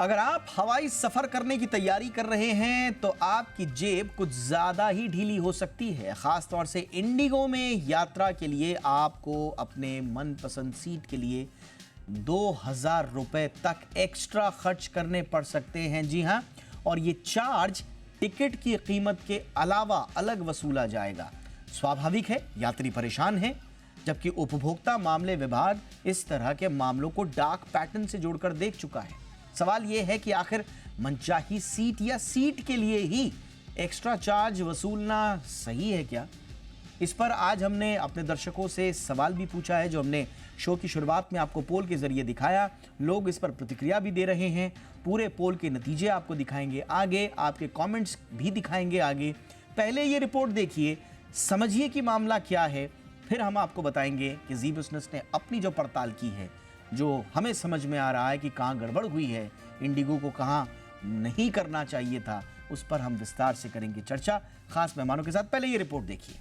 अगर आप हवाई सफर करने की तैयारी कर रहे हैं तो आपकी जेब कुछ ज्यादा ही ढीली हो सकती है। खास तौर से इंडिगो में यात्रा के लिए आपको अपने मनपसंद सीट के लिए 2000 रुपए तक एक्स्ट्रा खर्च करने पड़ सकते हैं। जी हां, और ये चार्ज टिकट की कीमत के अलावा अलग वसूला जाएगा। स्वाभाविक है, यात्री परेशान है, जबकि उपभोक्ता मामले विभाग इस तरह के मामलों को डार्क पैटर्न से जोड़कर देख चुका है। सवाल यह है कि आखिर मनचाही सीट या सीट के लिए ही एक्स्ट्रा चार्ज वसूलना सही है क्या? इस पर आज हमने अपने दर्शकों से सवाल भी पूछा है, जो हमने शो की शुरुआत में आपको पोल के जरिए दिखाया। लोग इस पर प्रतिक्रिया भी दे रहे हैं। पूरे पोल के नतीजे आपको दिखाएंगे आगे, आपके कमेंट्स भी दिखाएंगे आगे। पहले ये रिपोर्ट देखिए, समझिए कि मामला क्या है, फिर हम आपको बताएंगे कि जी बिजनेस ने अपनी जो पड़ताल की है, जो हमें समझ में आ रहा है कि कहाँ गड़बड़ हुई है, इंडिगो को कहाँ नहीं करना चाहिए था, उस पर हम विस्तार से करेंगे चर्चा खास मेहमानों के साथ। पहले ये रिपोर्ट देखिए।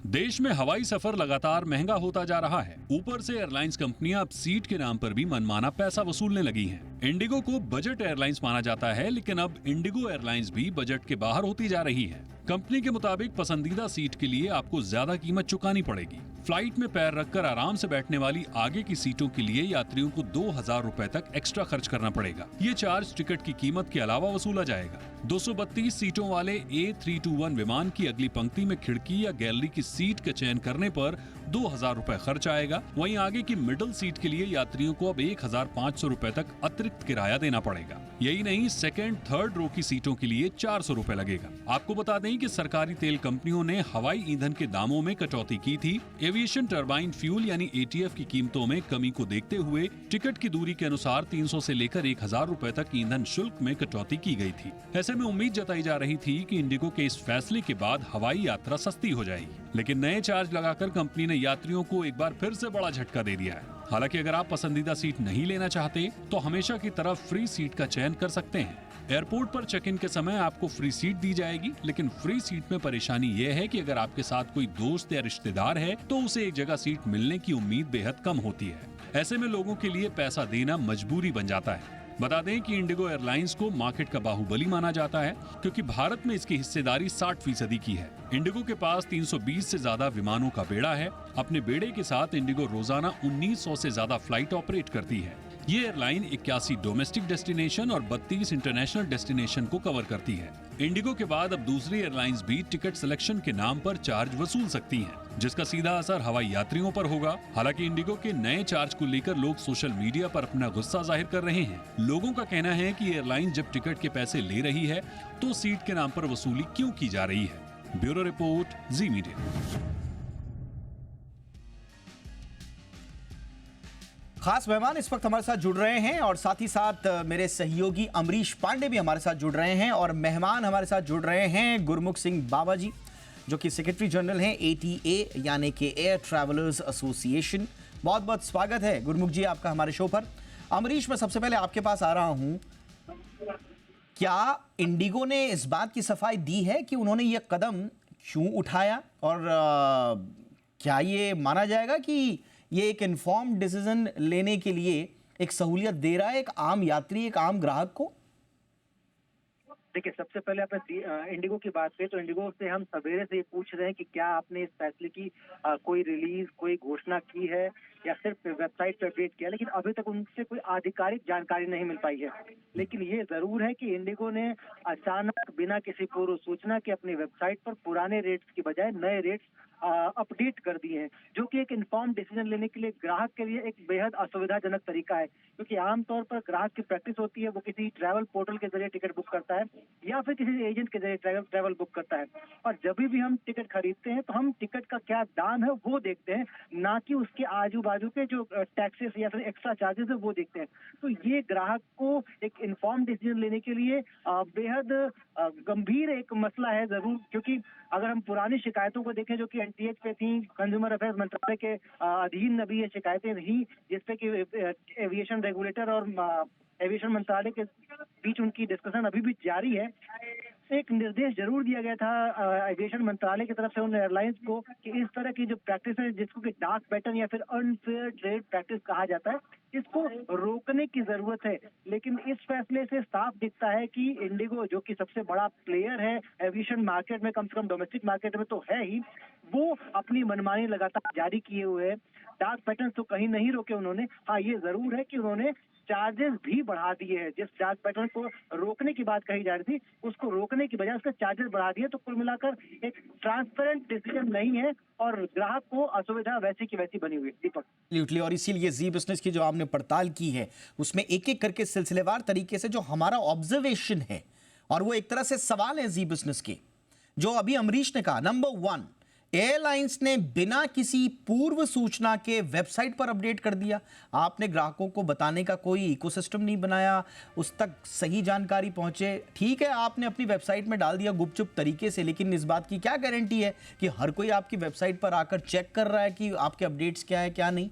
देश में हवाई सफर लगातार महंगा होता जा रहा है। ऊपर से एयरलाइंस कंपनियां अब सीट के नाम पर भी मनमाना पैसा वसूलने लगी हैं। इंडिगो को बजट एयरलाइंस माना जाता है, लेकिन अब इंडिगो एयरलाइंस भी बजट के बाहर होती जा रही है। कंपनी के मुताबिक पसंदीदा सीट के लिए आपको ज्यादा कीमत चुकानी पड़ेगी। फ्लाइट में पैर रखकर आराम से बैठने वाली आगे की सीटों के लिए यात्रियों को 2000 रुपए तक एक्स्ट्रा खर्च करना पड़ेगा। ये चार्ज टिकट की कीमत के अलावा वसूला जाएगा। 232 सीटों वाले A321 विमान की अगली पंक्ति में खिड़की या गैलरी की सीट का चयन करने पर 2000 रुपए खर्च आएगा। वहीं आगे की मिडिल सीट के लिए यात्रियों को अब 1500 रुपए तक अतिरिक्त किराया देना पड़ेगा। यही नहीं, सेकेंड थर्ड रो की सीटों के लिए 400 रुपए लगेगा। आपको बता दें कि सरकारी तेल कंपनियों ने हवाई ईंधन के दामों में कटौती की थी। एविएशन टरबाइन फ्यूल यानी ATF की कीमतों में कमी को देखते हुए टिकट की दूरी के अनुसार 300 से लेकर 1000 रुपए तक ईंधन शुल्क में कटौती की गई थी। ऐसे में उम्मीद जताई जा रही थी कि इंडिगो के इस फैसले के बाद हवाई यात्रा सस्ती हो जाएगी, लेकिन नए चार्ज लगाकर कंपनी ने यात्रियों को एक बार फिर से बड़ा झटका दे दिया है। हालांकि अगर आप पसंदीदा सीट नहीं लेना चाहते तो हमेशा की तरह फ्री सीट का चयन कर सकते हैं। एयरपोर्ट पर चेक इन के समय आपको फ्री सीट दी जाएगी, लेकिन फ्री सीट में परेशानी यह है कि अगर आपके साथ कोई दोस्त या रिश्तेदार है तो उसे एक जगह सीट मिलने की उम्मीद बेहद कम होती है। ऐसे में लोगों के लिए पैसा देना मजबूरी बन जाता है। बता दें कि इंडिगो एयरलाइंस को मार्केट का बाहुबली माना जाता है, क्योंकि भारत में इसकी हिस्सेदारी 60% की है। इंडिगो के पास 320 से ज्यादा विमानों का बेड़ा है। अपने बेड़े के साथ इंडिगो रोजाना 1900 से ज्यादा फ्लाइट ऑपरेट करती है। ये एयरलाइन 81 डोमेस्टिक डेस्टिनेशन और 32 इंटरनेशनल डेस्टिनेशन को कवर करती है। इंडिगो के बाद अब दूसरी एयरलाइंस भी टिकट सिलेक्शन के नाम पर चार्ज वसूल सकती हैं, जिसका सीधा असर हवाई यात्रियों पर होगा। हालांकि इंडिगो के नए चार्ज को लेकर लोग सोशल मीडिया पर अपना गुस्सा जाहिर कर रहे हैं। लोगों का कहना है कि एयरलाइन जब टिकट के पैसे ले रही है तो सीट के नाम पर वसूली क्यों की जा रही है। ब्यूरो रिपोर्ट, जी मीडिया। खास मेहमान इस वक्त हमारे साथ जुड़ रहे हैं और साथ ही साथ मेरे सहयोगी अमरीश पांडे भी हमारे साथ जुड़ रहे हैं, और मेहमान हमारे साथ जुड़ रहे हैं गुरमुख सिंह बाबा जी, जो कि सेक्रेटरी जनरल हैं ATA यानी कि एयर ट्रैवलर्स एसोसिएशन। बहुत बहुत स्वागत है गुरमुख जी आपका हमारे शो पर। अमरीश, मैं सबसे पहले आपके पास आ रहा हूं, क्या इंडिगो ने इस बात की सफाई दी है कि उन्होंने ये कदम क्यों उठाया, और क्या ये माना जाएगा कि ये एक इन्फॉर्म डिसीजन लेने के लिए एक सहूलियत दे रहा है एक आम यात्री, एक आम ग्राहक को? देखिए, सबसे पहले आपने इंडिगो की बात करें तो इंडिगो से हम सवेरे से ये पूछ रहे हैं कि क्या आपने इस फैसले की कोई रिलीज, कोई घोषणा की है या सिर्फ वेबसाइट पर अपडेट किया, लेकिन अभी तक उनसे कोई आधिकारिक जानकारी नहीं मिल पाई है। लेकिन ये जरूर है कि इंडिगो ने अचानक बिना किसी पूर्व सूचना के अपनी वेबसाइट पर पुराने रेट्स की बजाय नए रेट्स अपडेट कर दिए हैं, जो कि एक इन्फॉर्म डिसीजन लेने के लिए ग्राहक के लिए एक बेहद असुविधाजनक तरीका है। क्योंकि आमतौर पर ग्राहक की प्रैक्टिस होती है, वो किसी ट्रैवल पोर्टल के जरिए टिकट बुक करता है या फिर किसी एजेंट के जरिए ट्रैवल बुक करता है, और जब भी हम टिकट खरीदते हैं तो हम टिकट का क्या दाम है वो देखते हैं, ना कि उसके आजू बाजू के जो टैक्सेस या फिर एक्स्ट्रा चार्जेस है वो देखते हैं। तो ये ग्राहक को एक इन्फॉर्म डिसीजन लेने के लिए बेहद गंभीर एक मसला है जरूर, क्योंकि अगर हम पुरानी शिकायतों को देखें जो कि NTH पे थी, कंज्यूमर अफेयर्स मंत्रालय के अधीन अभी ये शिकायतें रही, जिसपे कि एविएशन रेगुलेटर और एविएशन मंत्रालय के बीच उनकी डिस्कशन अभी भी जारी है। एक निर्देश जरूर दिया गया था एविएशन मंत्रालय की तरफ से उन एयरलाइंस को कि इस तरह की जो प्रैक्टिस है, जिसको कि डार्क पैटर्न या फिर अनफेयर ट्रेड प्रैक्टिस कहा जाता है, इसको रोकने की जरूरत है। लेकिन इस फैसले से साफ दिखता है कि इंडिगो, जो कि सबसे बड़ा प्लेयर है एविएशन मार्केट में, कम से कम डोमेस्टिक मार्केट में तो है ही, वो अपनी मनमानी लगातार जारी किए हुए है। डार्क पैटर्न तो कहीं नहीं रोके उन्होंने। हाँ, ये जरूर है कि उन्होंने चार्जेस भी बढ़ा दिए हैं। जिस डार्क पैटर्न को रोकने की बात कही जा रही थी, उसको रोकने की बजाय उसके चार्जेस बढ़ा दिए। तो कुल मिलाकर एक ट्रांसपेरेंट डिसीजन नहीं है और ग्राहक को असुविधा वैसी की वैसी बनी हुई है। दीपक, एब्सोल्युटली। और इसीलिए जी बिजनेस की जो आपने पड़ताल की है, उसमें एक एक करके सिलसिलेवार तरीके से जो हमारा ऑब्जर्वेशन है, और वो एक तरह से सवाल है जी बिजनेस के, जो अभी अमरीश ने कहा, नंबर 1, एयरलाइंस ने बिना किसी पूर्व सूचना के वेबसाइट पर अपडेट कर दिया। आपने ग्राहकों को बताने का कोई इकोसिस्टम नहीं बनाया, उस तक सही जानकारी पहुंचे। ठीक है, आपने अपनी वेबसाइट में डाल दिया गुपचुप तरीके से, लेकिन इस बात की क्या गारंटी है कि हर कोई आपकी वेबसाइट पर आकर चेक कर रहा है कि आपके अपडेट्स क्या है क्या नहीं,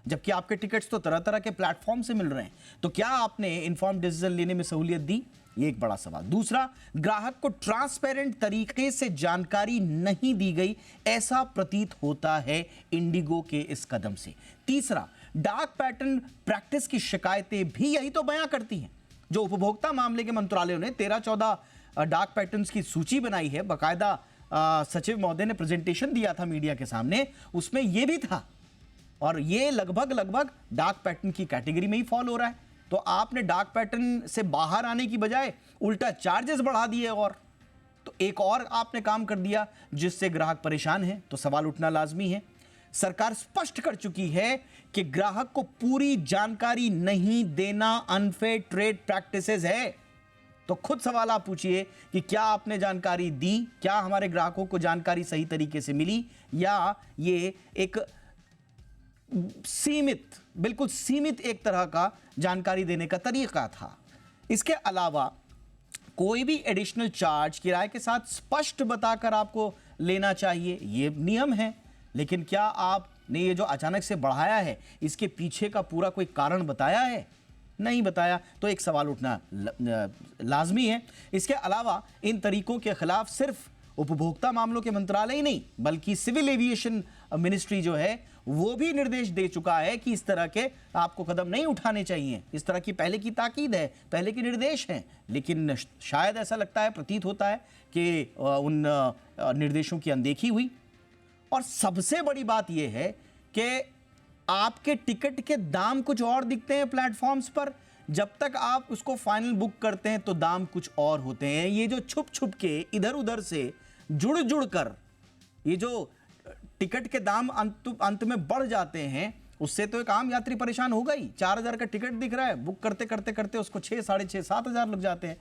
जबकि आपके टिकट्स तो तरह तरह के प्लेटफॉर्म से मिल रहे हैं। तो क्या आपने इन्फॉर्म डिसीजन लेने में सहूलियत दी? ये एक बड़ा सवाल। दूसरा, ग्राहक को ट्रांसपेरेंट तरीके से जानकारी नहीं दी गई, ऐसा प्रतीत होता है इंडिगो के इस कदम से। तीसरा, डार्क पैटर्न प्रैक्टिस की शिकायतें भी यही तो बयां करती हैं। जो उपभोक्ता मामले के मंत्रालय ने 13-14 डार्क पैटर्न्स की सूची बनाई है, बाकायदा सचिव महोदय ने प्रेजेंटेशन दिया था मीडिया के सामने, उसमें यह भी था, और ये लगभग डार्क पैटर्न की कैटेगरी में ही फॉल हो रहा है। तो आपने डार्क पैटर्न से बाहर आने की बजाय उल्टा चार्जेस बढ़ा दिए, और तो एक और आपने काम कर दिया जिससे ग्राहक परेशान है। तो सवाल उठना लाजमी है। सरकार स्पष्ट कर चुकी है कि ग्राहक को पूरी जानकारी नहीं देना अनफेयर ट्रेड प्रैक्टिसेस है। तो खुद सवाल आप पूछिए कि क्या आपने जानकारी दी, क्या हमारे ग्राहकों को जानकारी सही तरीके से मिली, या ये एक सीमित, बिल्कुल सीमित एक तरह का जानकारी देने का तरीका था। इसके अलावा कोई भी एडिशनल चार्ज किराए के साथ स्पष्ट बताकर आपको लेना चाहिए, ये नियम है। लेकिन क्या आपने ये जो अचानक से बढ़ाया है, इसके पीछे का पूरा कोई कारण बताया है? नहीं बताया। तो एक सवाल उठना लाजमी है। इसके अलावा इन तरीकों के खिलाफ सिर्फ उपभोक्ता मामलों के मंत्रालय ही नहीं, बल्कि सिविल एविएशन मिनिस्ट्री जो है वो भी निर्देश दे चुका है कि इस तरह के आपको कदम नहीं उठाने चाहिए। इस तरह की पहले की ताकीद है, पहले के निर्देश हैं, लेकिन शायद ऐसा लगता है, प्रतीत होता है कि उन निर्देशों की अनदेखी हुई। और सबसे बड़ी बात यह है कि आपके टिकट के दाम कुछ और दिखते हैं प्लेटफॉर्म्स पर, जब तक आप उसको फाइनल बुक करते हैं तो दाम कुछ और होते हैं। ये जो छुप छुप के इधर उधर से जुड़ कर ये जो टिकट के दाम अंत में बढ़ जाते हैं, उससे तो एक आम यात्री परेशान होगा ही। 4000 का टिकट दिख रहा है, बुक करते उसको 6, 6.5, 7,000 लग जाते हैं।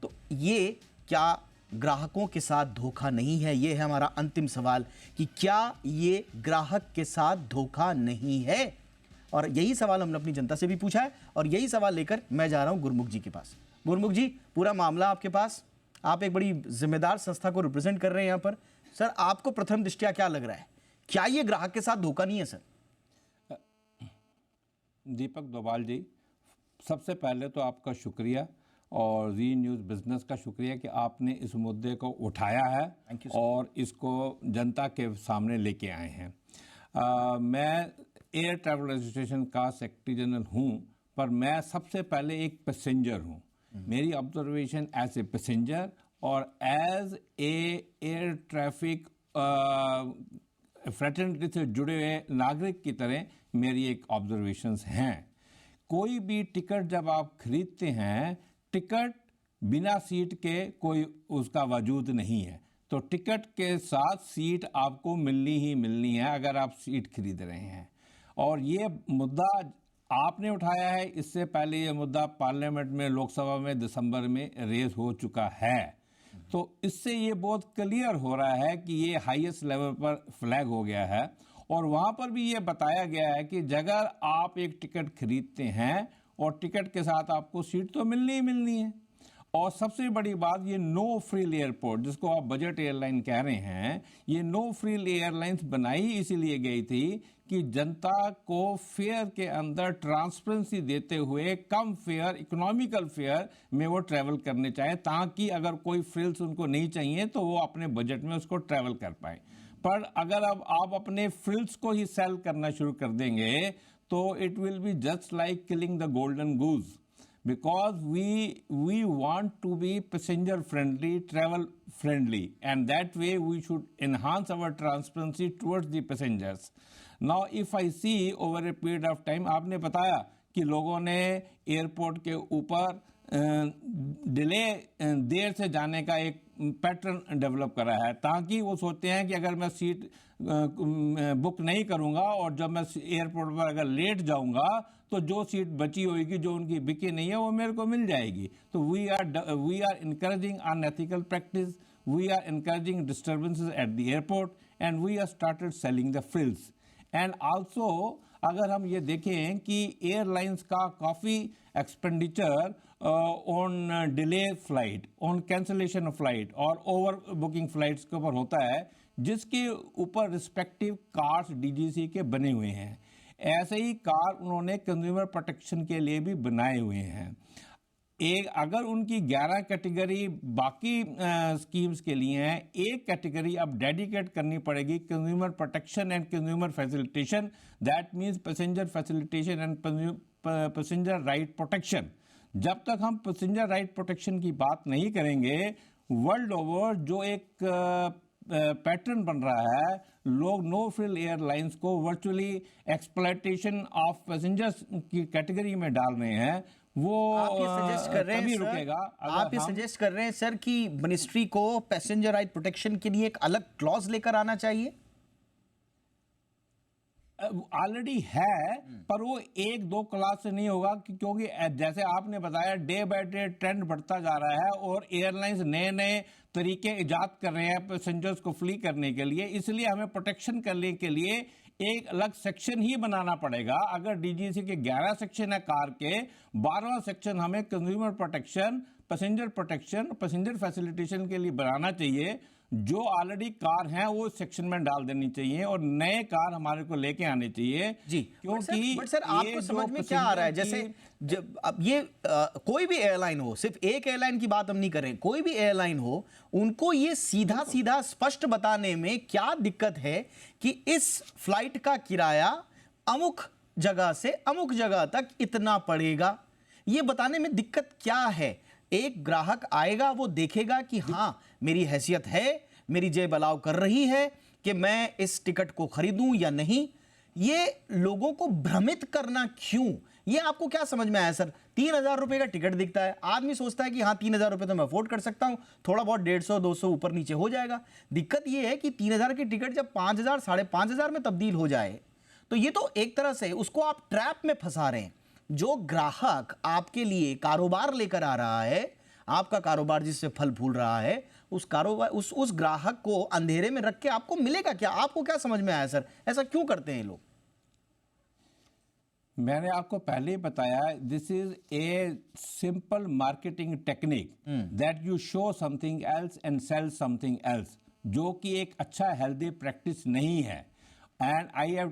तो ये क्या ग्राहकों के साथ धोखा नहीं है? ये है हमारा अंतिम सवाल कि क्या ये ग्राहक के साथ धोखा नहीं है? और यही सवाल हमने अपनी जनता से भी पूछा है, और यही सवाल लेकर मैं जा रहा हूं गुरमुख जी के पास। गुरमुख जी, पूरा मामला आपके पास, आप एक बड़ी जिम्मेदार संस्था को रिप्रेजेंट कर रहे हैं यहां पर। सर, आपको प्रथम दृष्टया क्या लग रहा है, क्या ये ग्राहक के साथ धोखा नहीं है? सर दीपक डोभाल जी, सबसे पहले तो आपका शुक्रिया और जी न्यूज़ बिजनेस का शुक्रिया कि आपने इस मुद्दे को उठाया है और इसको जनता के सामने लेके आए हैं। मैं एयर ट्रैवल एसोसिएशन का सेक्रेटरी जनरल हूं, पर मैं सबसे पहले एक पैसेंजर हूं। मेरी ऑब्जर्वेशन एज ए पैसेंजर और as a air traffic fraternity से जुड़े हुए नागरिक की तरह मेरी एक ऑब्जर्वेशंस हैं। कोई भी टिकट जब आप खरीदते हैं, टिकट बिना सीट के कोई उसका वजूद नहीं है। तो टिकट के साथ सीट आपको मिलनी ही मिलनी है अगर आप सीट खरीद रहे हैं। और ये मुद्दा आपने उठाया है, इससे पहले ये मुद्दा पार्लियामेंट में, लोकसभा में दिसंबर में रेज हो चुका है। तो इससे ये बहुत क्लियर हो रहा है कि ये हाईएस्ट लेवल पर फ्लैग हो गया है। और वहाँ पर भी ये बताया गया है कि अगर आप एक टिकट खरीदते हैं और टिकट के साथ आपको सीट तो मिलनी ही मिलनी है, और सबसे बड़ी बात, ये नो फ्रिल एयरपोर्ट जिसको आप बजट एयरलाइन कह रहे हैं, ये नो फ्रिल एयरलाइंस बनाई इसीलिए गई थी कि जनता को फेयर के अंदर ट्रांसपेरेंसी देते हुए कम फेयर, इकोनॉमिकल फेयर में वो ट्रैवल करने चाहे, ताकि अगर कोई फ्रिल्स उनको नहीं चाहिए तो वो अपने बजट में उसको ट्रैवल कर पाए। पर अगर अब आप अपने फ्रिल्स को ही सेल करना शुरू कर देंगे तो it will be just like killing the golden goose, because we want to be passenger friendly, travel friendly, and that way we should enhance our transparency towards the passengers. Now if I see over a period of time, आपने बताया कि लोगों ने airport के ऊपर delay देर से जाने का एक पैटर्न डेवलप करा है, ताकि वो सोचते हैं कि अगर मैं सीट बुक नहीं करूंगा और जब मैं एयरपोर्ट पर अगर लेट जाऊंगा तो जो सीट बची होगी, जो उनकी बिकी नहीं है, वो मेरे को मिल जाएगी। तो we are encouraging unethical practice, we are encouraging disturbances at the airport and we are started selling the frills. And also अगर हम ये देखें कि एयरलाइंस का काफ़ी expenditure on delay flight, on cancellation of flight और ओवर बुकिंग फ्लाइट्स के ऊपर होता है, जिसके ऊपर रिस्पेक्टिव कार्ड्स डीजीसी के बने हुए हैं। ऐसे ही कार्ड उन्होंने कंज्यूमर प्रोटेक्शन के लिए भी बनाए हुए हैं। एक अगर उनकी 11 कैटेगरी बाकी स्कीम्स के लिए हैं, एक कैटेगरी अब डेडिकेट करनी पड़ेगी consumer protection and consumer facilitation, that means passenger facilitation and passenger right protection. जब तक हम पैसेंजर राइट प्रोटेक्शन की बात नहीं करेंगे, वर्ल्ड ओवर जो एक पैटर्न बन रहा है, लोग नो फ्रिल एयरलाइंस को वर्चुअली एक्सप्लॉयटेशन ऑफ पैसेंजर्स की कैटेगरी में डाल रहे हैं, वो आप ये सजेस्ट कर रहे हैं रुकेगा। आप ये सजेस्ट कर रहे हैं सर कि मिनिस्ट्री को पैसेंजर राइट प्रोटेक्शन के लिए एक अलग क्लॉज लेकर आना चाहिए? ऑलरेडी है, पर वो एक दो क्लास से नहीं होगा, क्योंकि जैसे आपने बताया डे बाय डे ट्रेंड बढ़ता जा रहा है और एयरलाइंस नए नए तरीके इजाद कर रहे हैं पैसेंजर्स को फ्ली करने के लिए। इसलिए हमें प्रोटेक्शन करने के लिए एक अलग सेक्शन ही बनाना पड़ेगा। अगर डीजीसी के 11 सेक्शन है कार के, 12वां सेक्शन हमें consumer protection, passenger protection, passenger facilitation के लिए बनाना चाहिए। जो ऑलरेडी कार हैं वो सेक्शन में डाल देनी चाहिए और नए कार हमारे को लेके आने चाहिए जी। क्योंकि बट सर आपको समझ में क्या आ रहा है, जैसे जब अब ये कोई भी एयरलाइन हो, सिर्फ एक एयरलाइन की बात हम नहीं कर रहे, कोई भी एयरलाइन हो, उनको ये सीधा सीधा स्पष्ट बताने में क्या दिक्कत है कि इस फ्लाइट का किराया अमुक जगह से अमुक जगह तक इतना पड़ेगा, ये बताने में दिक्कत क्या है? एक ग्राहक आएगा, वो देखेगा कि हाँ मेरी हैसियत है, मेरी जेब अलाउ कर रही है कि मैं इस टिकट को खरीदूं या नहीं। ये लोगों को भ्रमित करना क्यों? ये आपको क्या समझ में आया सर? 3,000 रुपए का टिकट दिखता है, आदमी सोचता है कि हाँ 3,000 रुपए तो मैं अफोर्ड कर सकता हूं, थोड़ा बहुत 150-200 ऊपर नीचे हो जाएगा। दिक्कत ये है कि 3,000 की टिकट जब 5,000 5,500 में तब्दील हो जाए तो ये तो एक तरह से उसको आप ट्रैप में फंसा रहे हैं। जो ग्राहक आपके लिए कारोबार लेकर आ रहा है, आपका कारोबार जिससे फल फूल रहा है, उस कारोबार उस ग्राहक को अंधेरे में रख के आपको मिलेगा क्या? आपको क्या समझ में आया सर, ऐसा क्यों करते हैं लोग? मैंने आपको पहले ही बताया, this is a simple marketing technique that you show something else and sell something else, जो कि एक अच्छा हेल्दी प्रैक्टिस नहीं है। And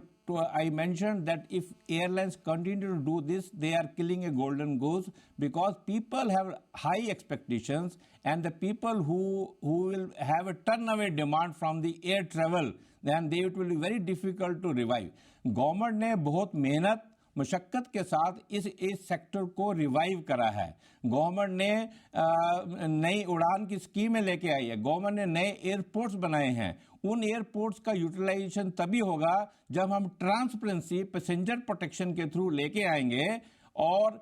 I mentioned that if airlines continue to do this, they are killing a golden goose, because people have high expectations, and the people who will have a turn-away demand from the air travel, then it will be very difficult to revive. Government ने बहुत मेहनत मशक्कत के साथ इस sector को revive करा है। गवर्नमेंट ने नई उड़ान की स्कीमें लेके आई है, गवर्नमेंट ने नए एयरपोर्ट्स बनाए हैं। उन एयरपोर्ट्स का यूटिलाइजेशन तभी होगा जब हम ट्रांसपेरेंसी पैसेंजर प्रोटेक्शन के थ्रू लेके आएंगे। और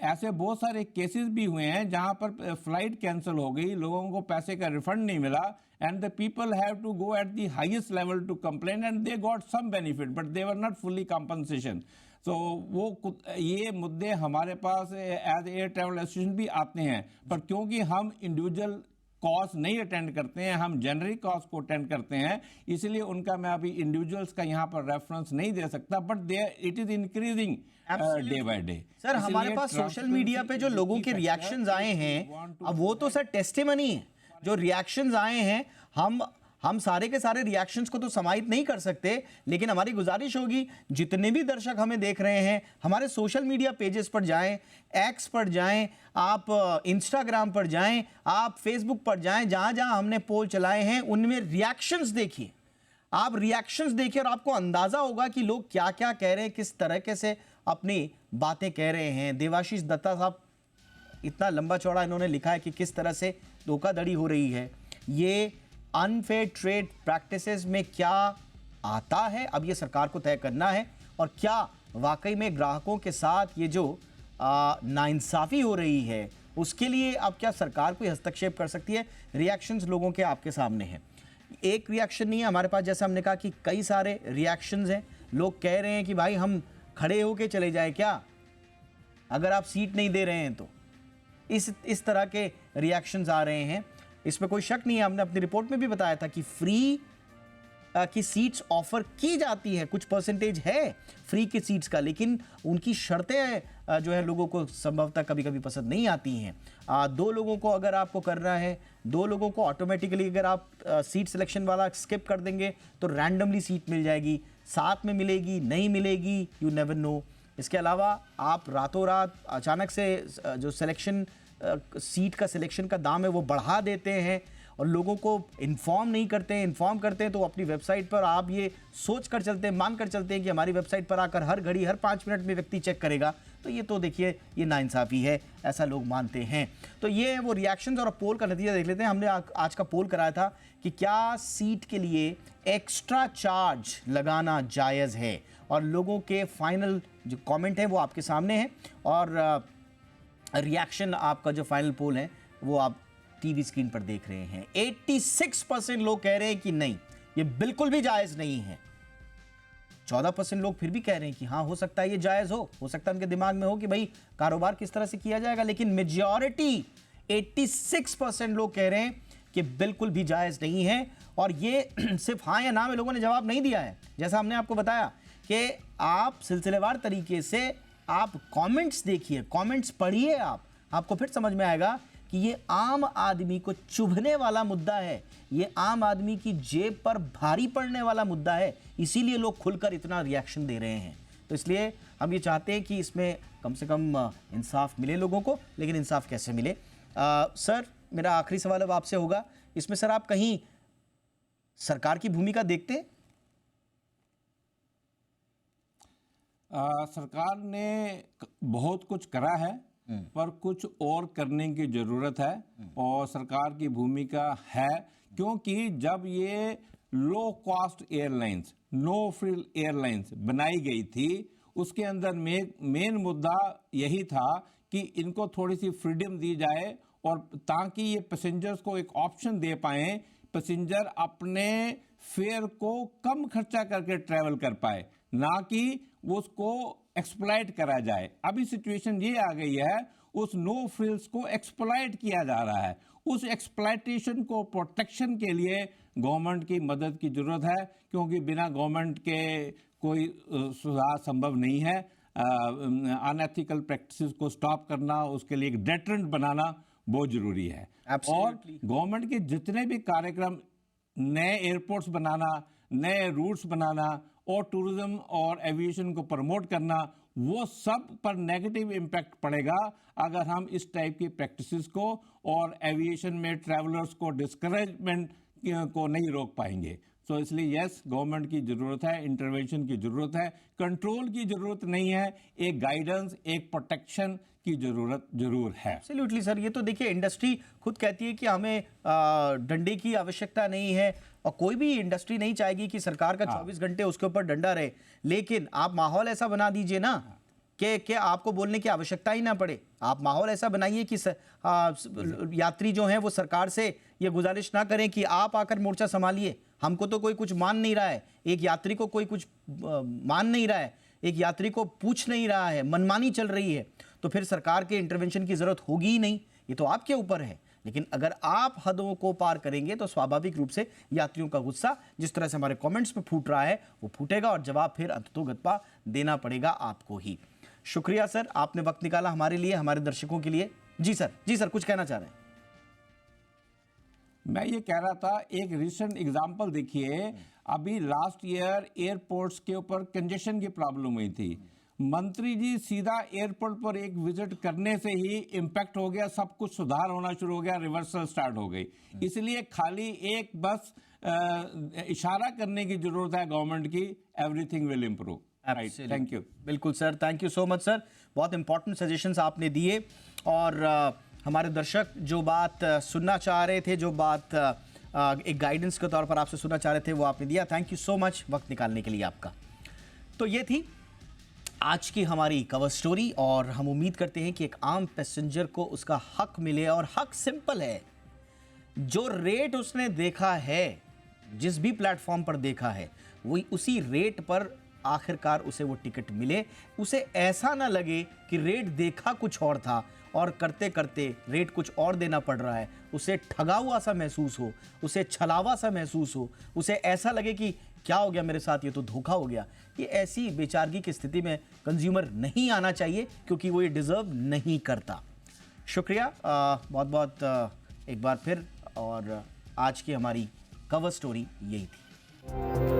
ऐसे बहुत सारे केसेस भी हुए हैं जहां पर फ्लाइट कैंसिल हो गई, लोगों को पैसे का रिफंड नहीं मिला, and the people have to go at the highest level to complain, and they got some benefit but they were not fully compensation. तो वो ये मुद्दे हमारे पास एज एयर ट्रैवल एसोसिएशन भी आते हैं, पर क्योंकि हम इंडिविजुअल कॉज नहीं अटेंड करते हैं, हम जेनरिक कॉज को अटेंड करते हैं, इसलिए उनका मैं अभी इंडिविजुअल्स का यहाँ पर रेफरेंस नहीं दे सकता, but it is increasing day by day. Sir हमारे पास सोशल मीडिया पे जो लोगों के रिएक्शंस आए हैं, अब वो तो सर टेस्टिमनी है, जो रिएक्शंस आए हैं हम सारे के सारे रिएक्शंस को तो समाहित नहीं कर सकते, लेकिन हमारी गुजारिश होगी जितने भी दर्शक हमें देख रहे हैं, हमारे सोशल मीडिया पेजेस पर जाएं, एक्स पर जाएं, आप इंस्टाग्राम पर जाएं, आप फेसबुक पर जाएं, जहां जहां हमने पोल चलाए हैं उनमें रिएक्शंस देखिए। आप रिएक्शंस देखिए और आपको अंदाजा होगा कि लोग क्या क्या कह रहे हैं, किस तरीके से अपनी बातें कह रहे हैं। देवाशीष दत्ता साहब, इतना लंबा चौड़ा इन्होंने लिखा है कि किस तरह से धोखाधड़ी हो रही है। ये अनफेयर ट्रेड प्रैक्टिसेस में क्या आता है, अब ये सरकार को तय करना है, और क्या वाकई में ग्राहकों के साथ ये जो नाइंसाफ़ी हो रही है उसके लिए अब क्या सरकार कोई हस्तक्षेप कर सकती है। रिएक्शंस लोगों के आपके सामने हैं, एक रिएक्शन नहीं है हमारे पास, जैसे हमने कहा कि कई सारे रिएक्शंस हैं। लोग कह रहे हैं कि भाई हम खड़े होके चले जाए क्या, अगर आप सीट नहीं दे रहे हैं तो। इस तरह के रिएक्शंस आ रहे हैं, इसमें कोई शक नहीं है। हमने अपनी रिपोर्ट में भी बताया था कि फ्री की सीट्स ऑफर की जाती हैं, कुछ परसेंटेज है फ्री की सीट्स का, लेकिन उनकी शर्तें जो है लोगों को संभवतः कभी कभी पसंद नहीं आती हैं। 2 लोगों को अगर आपको करना है, 2 लोगों को ऑटोमेटिकली अगर आप सीट सिलेक्शन वाला स्किप कर देंगे तो रैंडमली सीट मिल जाएगी, साथ में मिलेगी नहीं मिलेगी, यू नेवर नो। इसके अलावा आप रातों रात अचानक से जो सिलेक्शन सीट का सिलेक्शन का दाम है वो बढ़ा देते हैं और लोगों को इन्फॉर्म नहीं करते हैं। इन्फॉर्म करते हैं तो अपनी वेबसाइट पर आप ये सोच कर चलते हैं, मान कर चलते हैं कि हमारी वेबसाइट पर आकर हर घड़ी हर 5 मिनट में व्यक्ति चेक करेगा, तो ये तो देखिए ये नाइंसाफ़ी है, ऐसा लोग मानते हैं। तो ये वो रिएक्शंस और पोल का नतीजा देख लेते हैं। हमने आज का पोल कराया था कि क्या सीट के लिए एक्स्ट्रा चार्ज लगाना जायज़ है, और लोगों के फाइनल जो कॉमेंट है वो आपके सामने है, और रिएक्शन आपका जो फाइनल पोल है वो आप टीवी स्क्रीन पर देख रहे हैं। 86% लोग कह रहे हैं कि नहीं, ये बिल्कुल भी जायज नहीं है। 14% लोग फिर भी कह रहे हैं कि हाँ हो सकता है ये जायज हो सकता है उनके दिमाग में हो कि भाई कारोबार किस तरह से किया जाएगा, लेकिन मेजॉरिटी 86% लोग कह रहे हैं कि बिल्कुल भी जायज नहीं है। और ये सिर्फ हाँ या ना में लोगों ने जवाब नहीं दिया है, जैसा हमने आपको बताया कि आप सिलसिलेवार तरीके से आप कमेंट्स देखिए, कमेंट्स पढ़िए, आपको फिर समझ में आएगा कि ये आम आदमी को चुभने वाला मुद्दा है, ये आम आदमी की जेब पर भारी पड़ने वाला मुद्दा है, इसीलिए लोग खुलकर इतना रिएक्शन दे रहे हैं। तो इसलिए हम ये चाहते हैं कि इसमें कम से कम इंसाफ मिले लोगों को, लेकिन इंसाफ कैसे मिले। सर मेरा आखिरी सवाल अब आपसे होगा, इसमें सर आप कहीं सरकार की भूमिका देखते हैं? सरकार ने बहुत कुछ करा है, पर कुछ और करने की जरूरत है, और सरकार की भूमिका है, क्योंकि जब ये low cost airlines, no frill airlines बनाई गई थी, उसके अंदर मेन मुद्दा यही था कि इनको थोड़ी सी फ्रीडम दी जाए, और ताकि ये पैसेंजर्स को एक ऑप्शन दे पाए, पैसेंजर अपने फेयर को कम खर्चा करके ट्रैवल कर पाए, ना कि उसको एक्सप्लॉइट करा जाए। अभी सिचुएशन ये आ गई है, उस नो फ्रिल्स को एक्सप्लॉइट किया जा रहा है। उस एक्सप्लॉइटेशन को प्रोटेक्शन के लिए गवर्नमेंट की मदद की जरूरत है, क्योंकि बिना गवर्नमेंट के कोई सुधार संभव नहीं है। अनएथिकल प्रैक्टिसेस को स्टॉप करना, उसके लिए एक डेटरेंट बनाना बहुत जरूरी है। और गवर्नमेंट के जितने भी कार्यक्रम, नए एयरपोर्ट्स बनाना, नए रूट्स बनाना और टूरिज्म और एविएशन को प्रमोट करना, वो सब पर नेगेटिव इम्पैक्ट पड़ेगा अगर हम इस टाइप की प्रैक्टिसेस को और एविएशन में ट्रैवलर्स को डिस्करेजमेंट को नहीं रोक पाएंगे। तो इसलिए यस, गवर्नमेंट की जरूरत है, इंटरवेंशन की जरूरत है, कंट्रोल की जरूरत नहीं है, एक गाइडेंस, एक प्रोटेक्शन की जरूरत जरूर है। एब्सोल्युटली सर, ये तो देखिए इंडस्ट्री खुद कहती है कि हमें डंडे की आवश्यकता नहीं है, और कोई भी इंडस्ट्री नहीं चाहेगी कि सरकार का 24 घंटे उसके ऊपर डंडा रहे, लेकिन आप माहौल ऐसा बना दीजिए ना कि आपको बोलने की आवश्यकता ही ना पड़े। आप माहौल ऐसा बनाइए कि यात्री जो हैं वो सरकार से ये गुजारिश ना करें कि आप आकर मोर्चा संभालिए, हमको तो कोई कुछ मान नहीं रहा है, एक यात्री को कोई कुछ मान नहीं रहा है, एक यात्री को पूछ नहीं रहा है, मनमानी चल रही है, तो फिर सरकार के इंटरवेंशन की जरूरत होगी ही नहीं। ये तो आपके ऊपर है, लेकिन अगर आप हदों को पार करेंगे तो स्वाभाविक रूप से यात्रियों का गुस्सा जिस तरह से हमारे कमेंट्स में फूट रहा है वो फूटेगा और जवाब फिर अंततोगत्वा देना पड़ेगा आपको ही। शुक्रिया सर, आपने वक्त निकाला हमारे लिए, हमारे दर्शकों के लिए। जी सर, कुछ कहना चाह रहे हैं? मैं ये कह रहा था, एक रिसेंट एग्जांपल देखिए, अभी लास्ट ईयर एयरपोर्ट्स के ऊपर कंजेशन की प्रॉब्लम हुई थी। मंत्री जी सीधा एयरपोर्ट पर एक विजिट करने से ही इम्पैक्ट हो गया, सब कुछ सुधार होना शुरू हो गया, रिवर्सल स्टार्ट हो गई। इसलिए खाली एक बस इशारा करने की जरूरत है गवर्नमेंट की, everything will improve. Thank you. बिल्कुल sir, thank you so much sir, बहुत इंपॉर्टेंट सजेशंस आपने दिए और हमारे दर्शक जो बात सुनना चाह रहे थे, जो बात एक गाइडेंस के तौर पर आपसे सुनना चाह रहे थे, वो आपने दिया। थैंक यू सो मच वक्त निकालने के लिए आपका। तो ये थी आज की हमारी कवर स्टोरी और हम उम्मीद करते हैं कि एक आम पैसेंजर को उसका हक मिले। और हक सिंपल है, जो रेट उसने देखा है, जिस भी प्लेटफॉर्म पर देखा है, वही उसी रेट पर आखिरकार उसे वो टिकट मिले। उसे ऐसा ना लगे कि रेट देखा कुछ और था और करते करते रेट कुछ और देना पड़ रहा है, उसे ठगा हुआ सा महसूस हो, उसे छलावा सा महसूस हो, उसे ऐसा लगे कि क्या हो गया मेरे साथ, ये तो धोखा हो गया। ये ऐसी बेचारगी की स्थिति में कंज्यूमर नहीं आना चाहिए, क्योंकि वो ये डिजर्व नहीं करता। शुक्रिया बहुत बहुत एक बार फिर, और आज की हमारी कवर स्टोरी यही थी।